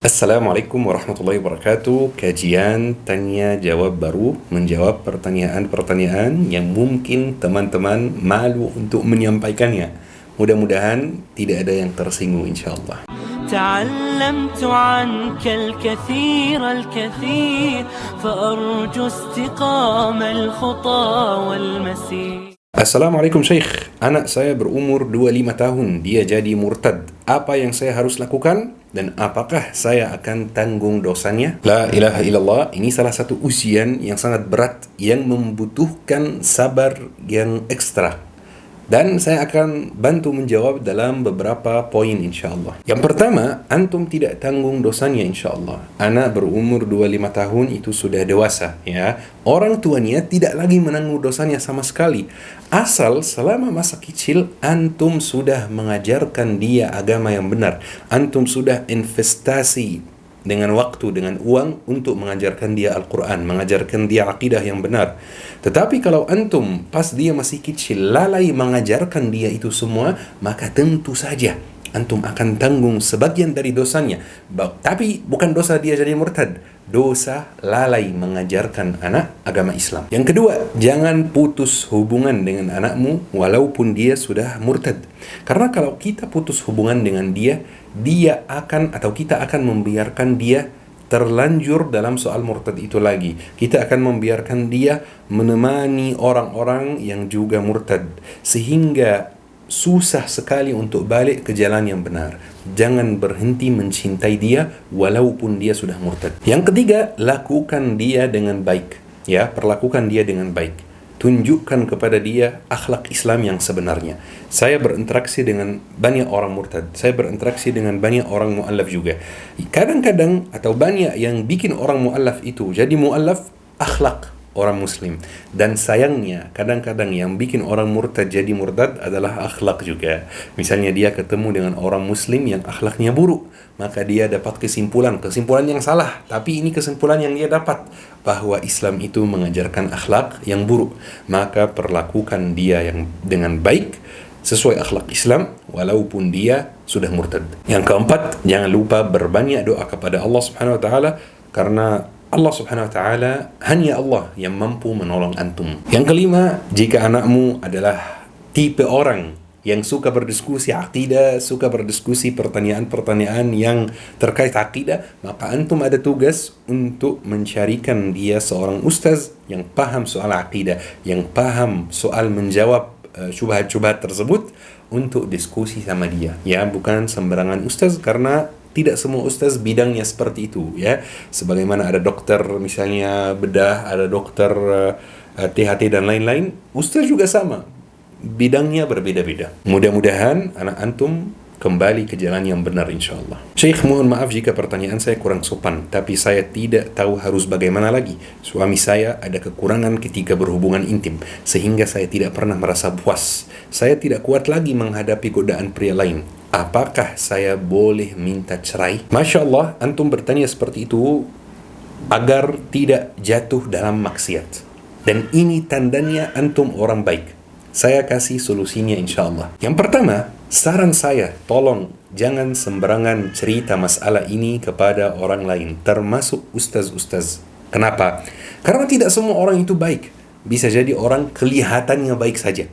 Assalamualaikum warahmatullahi wabarakatuh. Kajian tanya jawab baru menjawab pertanyaan-pertanyaan yang mungkin teman-teman malu untuk menyampaikannya. Mudah-mudahan tidak ada yang tersinggung insyaallah. تعلمت عنك الكثير فأرجو استقام الخطى والمسير. Assalamualaikum Syekh, anak saya berumur 25 tahun, dia jadi murtad. Apa yang saya harus lakukan? Dan apakah saya akan tanggung dosanya? La ilaha illallah, ini salah satu ujian yang sangat berat, yang membutuhkan sabar yang ekstra. Dan saya akan bantu menjawab dalam beberapa poin insyaallah. Yang pertama, antum tidak tanggung dosanya insyaallah. Anak berumur 25 tahun itu sudah dewasa, ya. Orang tuanya tidak lagi menanggung dosanya sama sekali. Asal selama masa kecil antum sudah mengajarkan dia agama yang benar. Antum sudah investasi dengan waktu, dengan uang untuk mengajarkan dia Al-Quran, mengajarkan dia akidah yang benar. Tetapi kalau antum pas dia masih kecil lalai mengajarkan dia itu semua, maka tentu saja antum akan tanggung sebagian dari dosanya. Tapi bukan dosa dia jadi murtad, dosa lalai mengajarkan anak agama Islam. Yang kedua, jangan putus hubungan dengan anakmu walaupun dia sudah murtad. Karena kalau kita putus hubungan dengan dia akan atau kita akan membiarkan dia terlanjur dalam soal murtad itu lagi. Kita akan membiarkan dia menemani orang-orang yang juga murtad, sehingga susah sekali untuk balik ke jalan yang benar. Jangan berhenti mencintai dia walaupun dia sudah murtad. Yang ketiga, lakukan dia dengan baik. Ya, perlakukan dia dengan baik. Tunjukkan kepada dia akhlak Islam yang sebenarnya. Saya berinteraksi dengan banyak orang murtad. Saya berinteraksi dengan banyak orang mu'allaf juga. Kadang-kadang atau banyak yang bikin orang mu'allaf itu jadi mu'allaf akhlak orang muslim. Dan sayangnya kadang-kadang yang bikin orang murtad jadi murtad adalah akhlak juga. Misalnya dia ketemu dengan orang muslim yang akhlaknya buruk, maka dia dapat kesimpulan yang salah. Tapi ini kesimpulan yang dia dapat, bahwa Islam itu mengajarkan akhlak yang buruk. Maka perlakukan dia yang dengan baik sesuai akhlak Islam walaupun dia sudah murtad. Yang keempat, jangan lupa berbanyak doa kepada Allah Subhanahu wa taala, karena Allah Subhanahu wa taala hanya Allah yang mampu menolong antum. Yang kelima, jika anakmu adalah tipe orang yang suka berdiskusi akidah, suka berdiskusi pertanyaan-pertanyaan yang terkait akidah, maka antum ada tugas untuk mencarikan dia seorang ustaz yang paham soal akidah, yang paham soal menjawab syubhat-syubhat tersebut, untuk diskusi sama dia. Ya, bukan sembarangan ustaz, karena tidak semua ustaz bidangnya seperti itu, ya. Sebagaimana ada dokter misalnya bedah, ada dokter THT dan lain-lain, ustaz juga sama. Bidangnya berbeda-beda. Mudah-mudahan anak antum kembali ke jalan yang benar insyaallah. Syekh, mohon maaf jika pertanyaan saya kurang sopan, tapi saya tidak tahu harus bagaimana lagi. Suami saya ada kekurangan ketika berhubungan intim, sehingga saya tidak pernah merasa puas. Saya tidak kuat lagi menghadapi godaan pria lain. Apakah saya boleh minta cerai? Masya Allah, antum bertanya seperti itu agar tidak jatuh dalam maksiat. Dan ini tandanya antum orang baik. Saya kasih solusinya insyaallah. Yang pertama, saran saya, tolong jangan sembarangan cerita masalah ini kepada orang lain, termasuk ustaz-ustaz. Kenapa? Karena tidak semua orang itu baik. Bisa jadi orang kelihatannya baik saja.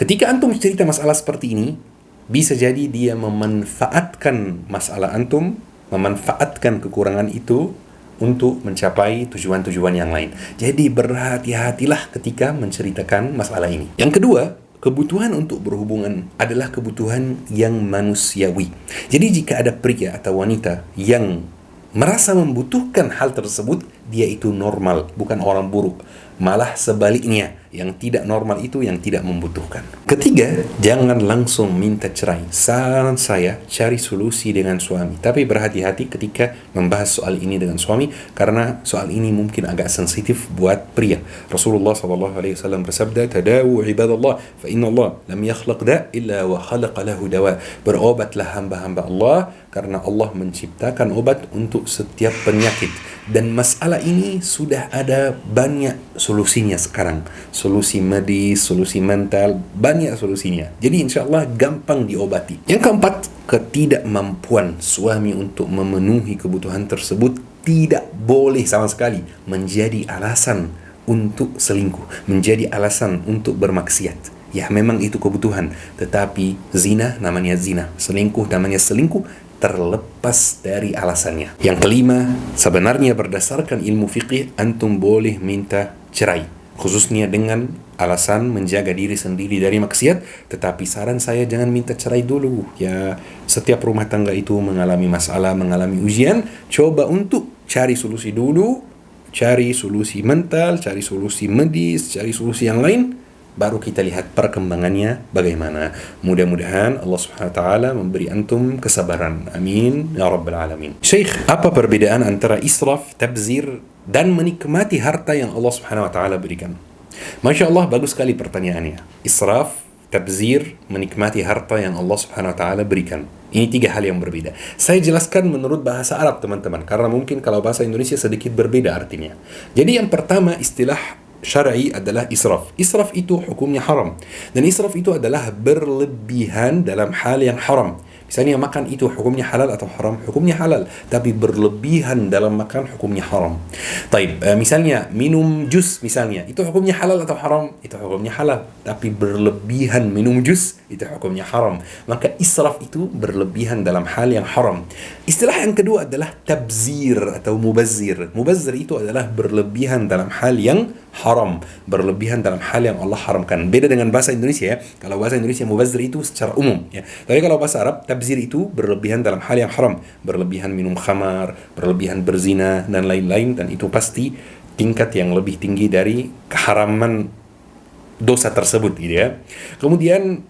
Ketika antum cerita masalah seperti ini, bisa jadi dia memanfaatkan masalah antum, memanfaatkan kekurangan itu untuk mencapai tujuan-tujuan yang lain. Jadi berhati-hatilah ketika menceritakan masalah ini. Yang kedua, kebutuhan untuk berhubungan adalah kebutuhan yang manusiawi. Jadi jika ada pria atau wanita yang merasa membutuhkan hal tersebut, dia itu normal, bukan orang buruk. Malah sebaliknya, yang tidak normal itu yang tidak membutuhkan. Ketiga, jangan langsung minta cerai. Saran saya, cari solusi dengan suami. Tapi berhati-hati ketika membahas soal ini dengan suami, karena soal ini mungkin agak sensitif buat pria. Rasulullah SAW bersabda, "Tadawu ibadallah, fa inna Allah lam yakhlaq da' illa wa khalaqa lahu dawa." Berobatlah hamba-hamba Allah, karena Allah menciptakan obat untuk setiap penyakit. Dan masalah ini sudah ada banyak solusinya sekarang. Solusi medis, solusi mental, banyak solusinya. Jadi insya Allah gampang diobati. Yang keempat, ketidakmampuan suami untuk memenuhi kebutuhan tersebut tidak boleh sama sekali menjadi alasan untuk selingkuh, menjadi alasan untuk bermaksiat. Ya, memang itu kebutuhan, tetapi zina namanya zina, selingkuh namanya selingkuh, terlepas dari alasannya. Yang kelima, sebenarnya berdasarkan ilmu fikih, antum boleh minta cerai, khususnya dengan alasan menjaga diri sendiri dari maksiat. Tetapi saran saya, jangan minta cerai dulu. Ya, setiap rumah tangga itu mengalami masalah, mengalami ujian. Coba untuk cari solusi dulu, cari solusi mental, cari solusi medis, cari solusi yang lain, baru kita lihat perkembangannya bagaimana. Mudah-mudahan Allah Subhanahu wa taala memberi antum kesabaran. Amin ya rabbal alamin. Syekh, apa perbedaan antara israf, tabzir dan menikmati harta yang Allah Subhanahu wa taala berikan? Masya Allah, bagus sekali pertanyaannya. Israf, tabzir, menikmati harta yang Allah Subhanahu wa taala berikan. Ini tiga hal yang berbeda. Saya jelaskan menurut bahasa Arab, teman-teman, karena mungkin kalau bahasa Indonesia sedikit berbeda artinya. Jadi yang pertama, istilah syar'i adalah israf. Israf itu hukumnya haram. Dan israf itu adalah berlebihan dalam hal yang haram. Misalnya makan itu hukumnya halal atau haram? Hukumnya halal, tapi berlebihan dalam makan hukumnya haram. Taib, misalnya minum jus misalnya, itu hukumnya halal atau haram? Itu hukumnya halal, tapi berlebihan minum jus itu hukumnya haram. Maka israf itu berlebihan dalam hal yang haram. Istilah yang kedua adalah tabzir atau mubazzir. Mubazzir itu adalah berlebihan dalam hal yang haram, berlebihan dalam hal yang Allah haramkan. Beda dengan bahasa Indonesia ya. Kalau bahasa Indonesia mubazzir itu secara umum ya. Tapi kalau bahasa Arab, tabzir itu berlebihan dalam hal yang haram, berlebihan minum khamar, berlebihan berzina dan lain-lain, dan itu pasti tingkat yang lebih tinggi dari keharaman dosa tersebut gitu ya. Kemudian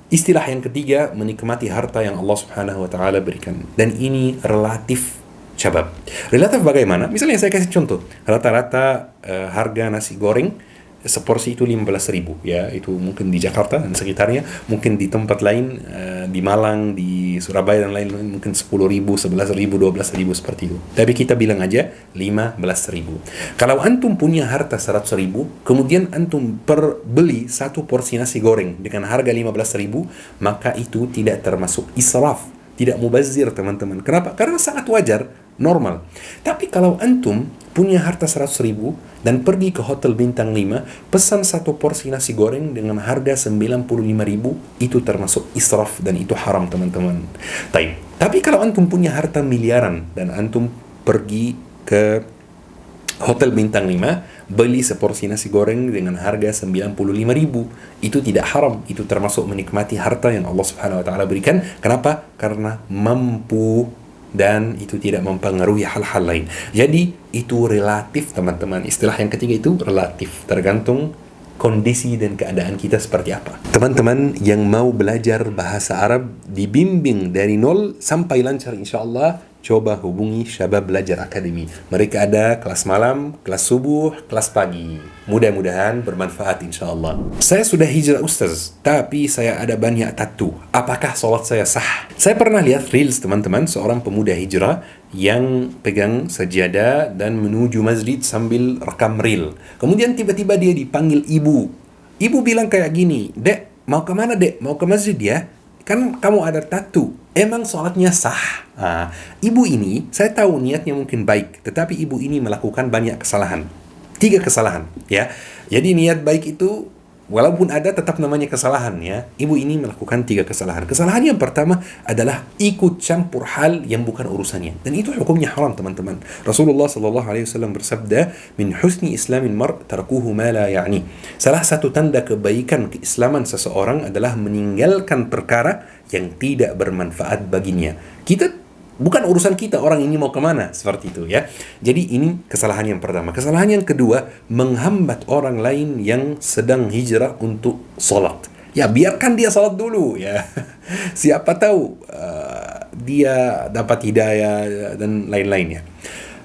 istilah yang ketiga, menikmati harta yang Allah Subhanahu wa taala berikan. Dan ini relatif syabab. Relatif bagaimana? Misalnya saya kasih contoh. Rata-rata harga nasi goreng seporsi itu 15.000 ya, itu mungkin di Jakarta dan sekitarnya, mungkin di tempat lain di Malang, di Surabaya dan lain-lain mungkin 10.000, 11.000, 12.000 seperti itu. Tapi kita bilang aja 15.000. Kalau antum punya harta 100.000, kemudian antum beli satu porsi nasi goreng dengan harga 15.000, maka itu tidak termasuk israf, tidak mubazir, teman-teman. Kenapa? Karena sangat wajar, normal. Tapi kalau antum punya harta 100.000 dan pergi ke hotel bintang 5, pesan satu porsi nasi goreng dengan harga 95.000, itu termasuk israf dan itu haram, teman-teman. Tapi kalau antum punya harta miliaran dan antum pergi ke hotel bintang 5, beli seporsi nasi goreng dengan harga 95.000, itu tidak haram, itu termasuk menikmati harta yang Allah Subhanahu wa taala berikan. Kenapa? Karena mampu dan itu tidak mempengaruhi hal-hal lain. Jadi itu relatif, teman-teman. Istilah yang ketiga itu relatif, tergantung kondisi dan keadaan kita seperti apa. Teman-teman yang mau belajar bahasa Arab dibimbing dari nol sampai lancar insyaallah, coba hubungi Syabab Belajar Academy. Mereka ada kelas malam, kelas subuh, kelas pagi. Mudah-mudahan bermanfaat insyaallah. Saya sudah hijrah Ustaz, tapi saya ada banyak tattoo. Apakah sholat saya sah? Saya pernah lihat reels, teman-teman, seorang pemuda hijrah yang pegang sajadah dan menuju masjid sambil rekam reel. Kemudian tiba-tiba dia dipanggil ibu. Ibu bilang kayak gini, "Dek, mau kemana dek? Mau ke masjid ya? Kan kamu ada tattoo. Emang sholatnya sah?" Ibu ini, saya tahu niatnya mungkin baik, tetapi ibu ini melakukan banyak kesalahan. 3 kesalahan, ya. Jadi niat baik itu, walaupun ada, tetap namanya kesalahan, ya. Ibu ini melakukan 3 kesalahan. Kesalahan yang pertama adalah ikut campur hal yang bukan urusannya. Dan itu hukumnya haram, teman-teman. Rasulullah SAW bersabda, "Min husni islamin mar' tarkuhu ma la ya'ni." Salah satu tanda kebaikan keislaman seseorang adalah meninggalkan perkara yang tidak bermanfaat baginya. Bukan urusan kita orang ini mau kemana, seperti itu ya. Jadi ini kesalahan yang pertama. Kesalahan yang kedua, menghambat orang lain yang sedang hijrah untuk sholat. Ya biarkan dia sholat dulu ya. Siapa tahu dia dapat hidayah dan lain-lainnya.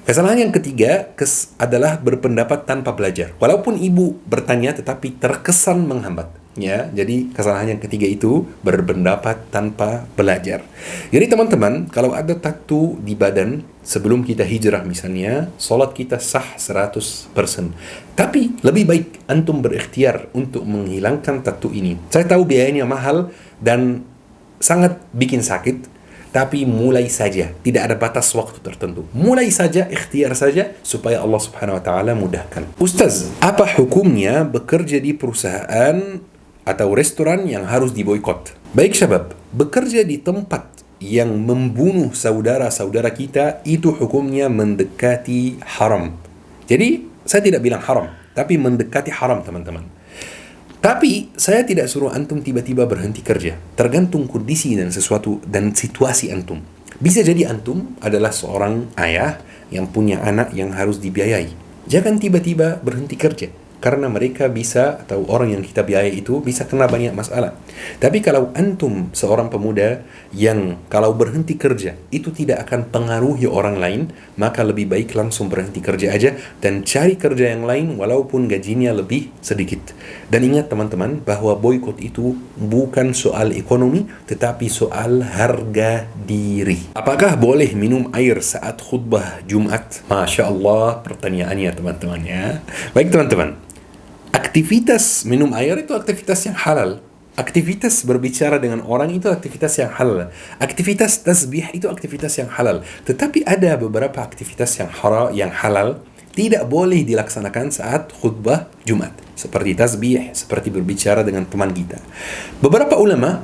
Kesalahan yang ketiga adalah berpendapat tanpa belajar. Walaupun ibu bertanya tetapi terkesan menghambat. Ya, jadi kesalahan yang ketiga itu berpendapat tanpa belajar. Jadi teman-teman, kalau ada tattoo di badan sebelum kita hijrah misalnya, sholat kita sah 100%. Tapi lebih baik antum berikhtiar untuk menghilangkan tattoo ini. Saya tahu biayanya mahal dan sangat bikin sakit, tapi mulai saja, tidak ada batas waktu tertentu. Mulai saja, ikhtiar saja supaya Allah Subhanahu wa taala mudahkan. Ustaz, apa hukumnya bekerja di perusahaan atau restoran yang harus diboikot? Baik syabab, bekerja di tempat yang membunuh saudara-saudara kita itu hukumnya mendekati haram. Jadi, saya tidak bilang haram, tapi mendekati haram teman-teman. Tapi saya tidak suruh antum tiba-tiba berhenti kerja. Tergantung kondisi dan sesuatu dan situasi antum. Bisa jadi antum adalah seorang ayah yang punya anak yang harus dibiayai. Jangan tiba-tiba berhenti kerja. Karena mereka bisa, atau orang yang kita biayai itu bisa kena banyak masalah. Tapi kalau antum seorang pemuda yang kalau berhenti kerja itu tidak akan pengaruhi orang lain, maka lebih baik langsung berhenti kerja aja dan cari kerja yang lain walaupun gajinya lebih sedikit. Dan ingat teman-teman bahwa boikot itu bukan soal ekonomi tetapi soal harga diri. Apakah boleh minum air saat khutbah Jumat? Masya Allah pertanyaannya teman-teman ya. Baik teman-teman, aktivitas minum air itu aktivitas yang halal. Aktivitas berbicara dengan orang itu aktivitas yang halal. Aktivitas tasbih itu aktivitas yang halal. Tetapi ada beberapa aktivitas yang halal tidak boleh dilaksanakan saat khutbah Jumat. Seperti tasbih, seperti berbicara dengan teman kita. Beberapa ulama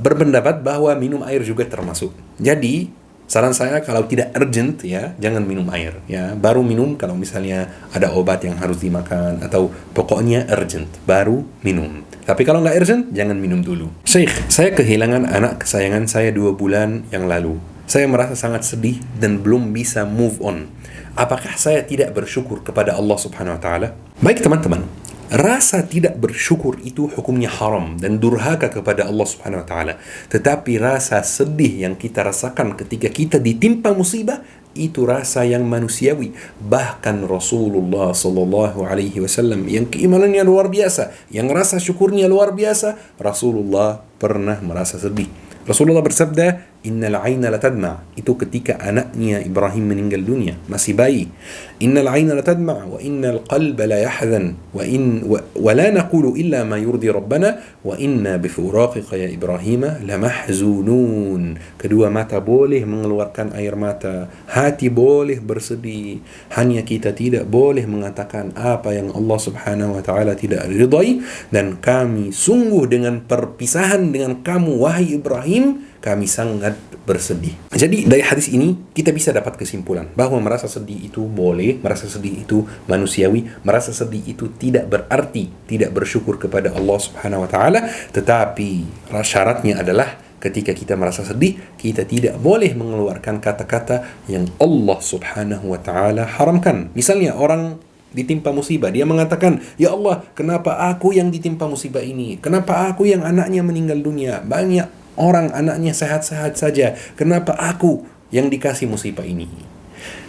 berpendapat bahwa minum air juga termasuk. Jadi saran saya kalau tidak urgent ya, jangan minum air ya. Baru minum kalau misalnya ada obat yang harus dimakan atau pokoknya urgent, baru minum. Tapi kalau nggak urgent, jangan minum dulu. Syekh, saya kehilangan anak kesayangan saya 2 bulan yang lalu. Saya merasa sangat sedih dan belum bisa move on. Apakah saya tidak bersyukur kepada Allah Subhanahu wa taala? Baik teman-teman, rasa tidak bersyukur itu hukumnya haram dan durhaka kepada Allah Subhanahu wa taala. Tetapi rasa sedih yang kita rasakan ketika kita ditimpa musibah itu rasa yang manusiawi. Bahkan Rasulullah sallallahu alaihi wasallam yang keimanannya luar biasa, yang rasa syukurnya luar biasa, Rasulullah pernah merasa sedih. Rasulullah bersabda, "Innal 'aina latadma." Itu ketika anaknya Ibrahim meninggal dunia, masih bayi. "Innal 'aina latadma wa innal qalba la yahzan wa la naqulu illa ma yurdi rabbana wa inna bi furaqika ya Ibrahim lamahzunun." Kedua mata boleh mengeluarkan air mata, hati boleh bersedih. Hanya kita tidak boleh mengatakan apa yang Allah Subhanahu wa taala tidak ridai, dan kami sungguh dengan perpisahan dengan kamu wahai Ibrahim kami sangat bersedih. Jadi dari hadis ini kita bisa dapat kesimpulan bahwa merasa sedih itu boleh, merasa sedih itu manusiawi, merasa sedih itu tidak berarti tidak bersyukur kepada Allah Subhanahu wa taala, tetapi syaratnya adalah ketika kita merasa sedih, kita tidak boleh mengeluarkan kata-kata yang Allah Subhanahu wa taala haramkan. Misalnya orang ditimpa musibah, dia mengatakan, "Ya Allah, kenapa aku yang ditimpa musibah ini? Kenapa aku yang anaknya meninggal dunia? Banyak orang anaknya sehat-sehat saja. Kenapa aku yang dikasih musibah ini?"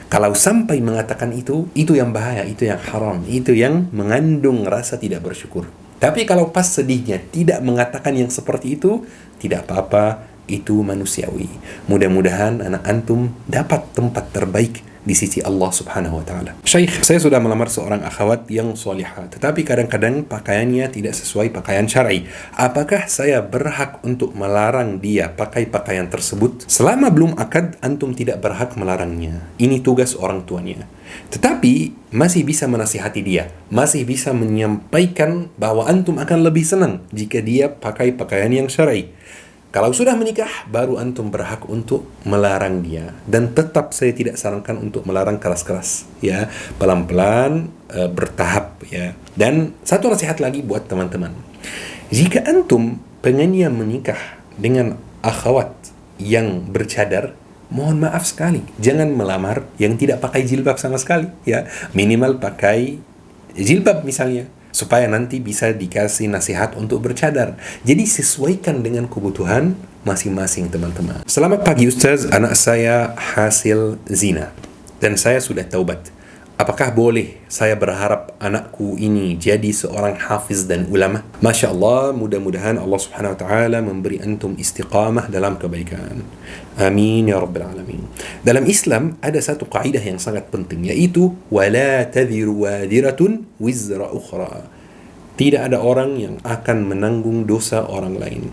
Kalau sampai mengatakan itu yang bahaya, itu yang haram, itu yang mengandung rasa tidak bersyukur. Tapi kalau pas sedihnya tidak mengatakan yang seperti itu, tidak apa-apa, itu manusiawi. Mudah-mudahan anak antum dapat tempat terbaik di sisi Allah Subhanahu wa taala. Syekh, saya sudah melamar seorang akhwat yang salihah, tetapi kadang-kadang pakaiannya tidak sesuai pakaian syar'i. Apakah saya berhak untuk melarang dia pakai pakaian tersebut? Selama belum akad, antum tidak berhak melarangnya. Ini tugas orang tuanya. Tetapi masih bisa menasihati dia, masih bisa menyampaikan bahwa antum akan lebih senang jika dia pakai pakaian yang syar'i. Kalau sudah menikah, baru antum berhak untuk melarang dia. Dan tetap saya tidak sarankan untuk melarang keras-keras, ya, pelan-pelan, bertahap, ya. Dan satu nasihat lagi buat teman-teman, jika antum pengennya menikah dengan akhwat yang bercadar, mohon maaf sekali, jangan melamar yang tidak pakai jilbab sama sekali, ya. Minimal pakai jilbab misalnya, supaya nanti bisa dikasih nasihat untuk bercadar. Jadi sesuaikan dengan kebutuhan masing-masing teman-teman. Selamat pagi Ustaz, anak saya hasil zina dan saya sudah taubat. Apakah boleh saya berharap anakku ini jadi seorang hafiz dan ulama? Masya Allah, mudah-mudahan Allah Subhanahu Wa Taala memberi antum istiqamah dalam kebaikan. Amin ya Rabbal Alamin. Dalam Islam ada satu kaidah yang sangat penting, yaitu wala tadhiru wadiratun wizra ukhra. Tidak ada orang yang akan menanggung dosa orang lain.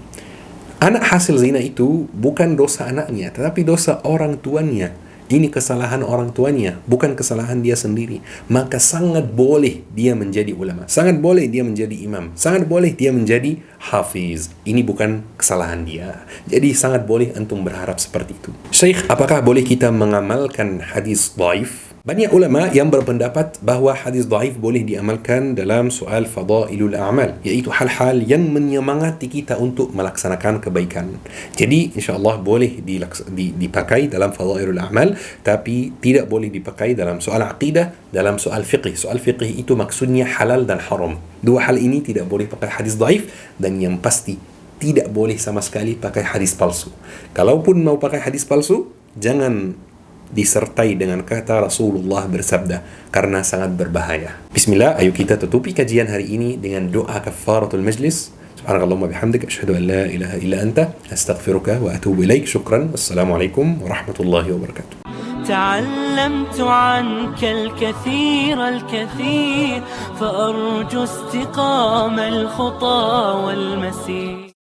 Anak hasil zina itu bukan dosa anaknya, tetapi dosa orang tuanya. Ini kesalahan orang tuanya, bukan kesalahan dia sendiri. Maka sangat boleh dia menjadi ulama, sangat boleh dia menjadi imam, sangat boleh dia menjadi hafiz. Ini bukan kesalahan dia. Jadi sangat boleh antum berharap seperti itu. Syekh, apakah boleh kita mengamalkan hadis dhaif? Banyak ulama yang berpendapat bahawa hadis dhaif boleh diamalkan dalam soal fadailul a'mal, iaitu hal-hal yang menyemangati kita untuk melaksanakan kebaikan. Jadi insya-Allah boleh dipakai dalam fadailul a'mal, tapi tidak boleh dipakai dalam soal aqidah, dalam soal fiqh. Soal fiqh itu maksudnya halal dan haram. Dua hal ini tidak boleh pakai hadis dhaif, dan yang pasti tidak boleh sama sekali pakai hadis palsu. Kalaupun mau pakai hadis palsu, jangan disertai dengan kata Rasulullah bersabda, karena sangat berbahaya. Bismillah, ayo kita tutupi kajian hari ini dengan doa kafaratul majlis. Subhanakallahumma bihamdika asyhadu an la ilaha illa anta astaghfiruka wa atubu ilaik. Syukran. Wassalamualaikum warahmatullahi wabarakatuh. تعلمت عنك الكثير فأرجو استقام الخطى والمسير.